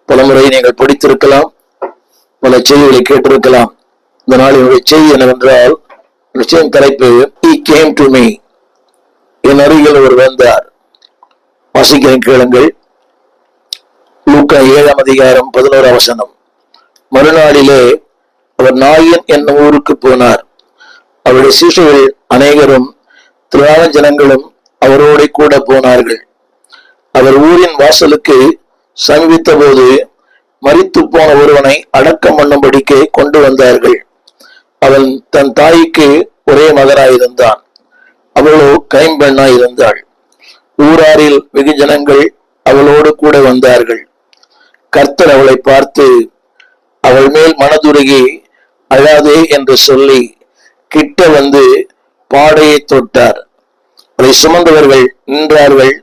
பலமுறை நீங்கள் படித்திருக்கலாம், பல செய்திகளை கேட்டிருக்கலாம். இந்த நாளினுடைய செய்தி என்னவென்றால், நிச்சயம் தலைப்பு He came to me. என் அருகில் அவர் வந்தார். வாசிக்கிறேன், கேளுங்கள். லூக்கா 7ஆம் அதிகாரம் 11ஆம் வசனம். மறுநாளிலே அவர் நாயின் என்னும் ஊருக்கு போனார். அவருடைய சீஷர்கள் அநேகரும் திரளான ஜனங்களும் அவரோட கூட போனார்கள். அவர் ஊரின் வாசலுக்கு சமீபித்த போது மரித்து போன ஒருவனை அடக்கம் பண்ணும்படிக்கு கொண்டு வந்தார்கள். அவன் தன் தாய்க்கு ஒரே மகனாயிருந்தான். அவளோ கைம்பெண்ணாயிருந்தாள். ஊராரில் வெகு ஜனங்கள் அவளோடு கூட வந்தார்கள். கர்த்தர் அவளை பார்த்து அவள் மேல் மனதுருகி அழாதே என்று சொல்லி கிட்ட வந்து பாடையை தொட்டார். அதை சுமந்தவர்கள் நின்றார்கள்.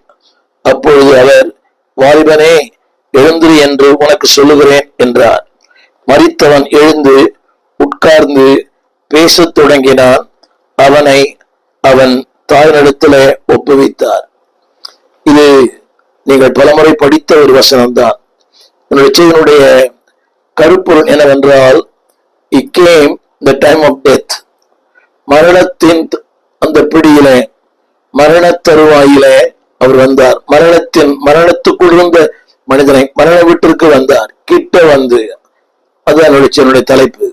அப்பொழுது அவர், வாலிபனே, எழுந்திரு என்று உனக்கு சொல்லுகிறேன் என்றார். மரித்தவன் எழுந்து உட்கார்ந்து பேசத் தொடங்கினான். அவனை அவன் தாயினிடத்துல ஒப்புவித்தார். இது நீங்கள் பலமுறை படித்த ஒரு வசனம்தான். என்னுடைய கருப்பொருள் என்னவென்றால், He came the time of death. மரணத்தின் அந்த பிடியில, மரண தருவாயிலே அவர் வந்தார். மரணத்துக்குள் இருந்த மனிதனை மரண வீட்டிற்கு வந்தார். கிட்ட வந்து, அதுதான் என்னுடைய தலைப்பு.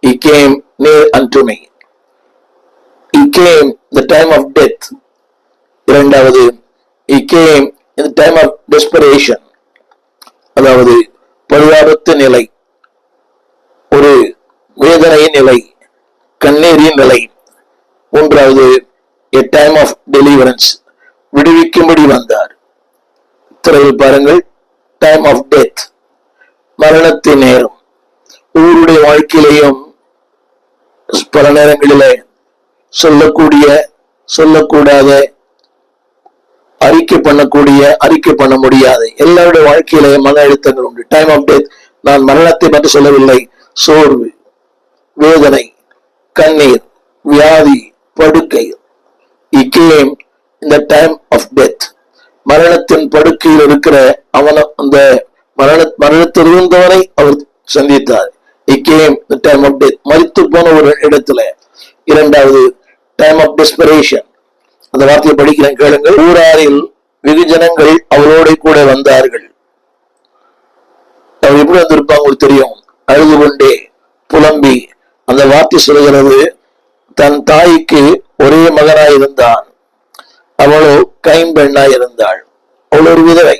He came near unto me. He came the time of death. இரண்டாவது, He came in the time of desperation. அதாவது பரிதாபத்து நிலை, ஒரு வேதனையின் நிலை, கண்ணீரின் நிலை. மூன்றாவது, a time of deliverance. விடுவிக்கும்படி வந்தார். திரையில் பாருங்கள், டைம் ஆஃப் டெத், மரணத்தின் நேரம். ஊருடைய வாழ்க்கையிலேயும் பல நேரங்களிலே சொல்லக்கூடிய, சொல்லக்கூடாத, அறிக்கை பண்ணக்கூடிய, அறிக்கை பண்ண முடியாது, எல்லாருடைய வாழ்க்கையிலேயும் மன அழுத்தங்கள் உண்டு. டைம் ஆஃப் டெத், நான் மரணத்தை பற்றி சொல்லவில்லை. சோர்வு, வேதனை, கண்ணீர், வியாதி, படுக்கை. He came in the time of death. மரணத்தின் படுக்கையில் இருக்கிற அந்த மரணத்தில் இருந்தவரை அவர் சந்தித்தார். He came the time of death. மரித்து போன ஒரு இடத்துல. இரண்டாவது, டைம் ஆஃப் டெஸ்பரேஷன். அந்த வார்த்தையை படிக்கிறேன், கேளுங்கள். ஊராரில் வெகு ஜனங்கள் அவரோட கூட வந்தார்கள். அவர் எப்படி வந்திருப்பாங்க உங்களுக்கு தெரியும். அழுது கொண்டே, புலம்பி. அந்த வார்த்தை சொல்கிறது, தன் தாய்க்கு ஒரே மகனாயிருந்தான். அவளோ கைம்பெண்ணாயிருந்தாள். அவள் ஒரு விதவை.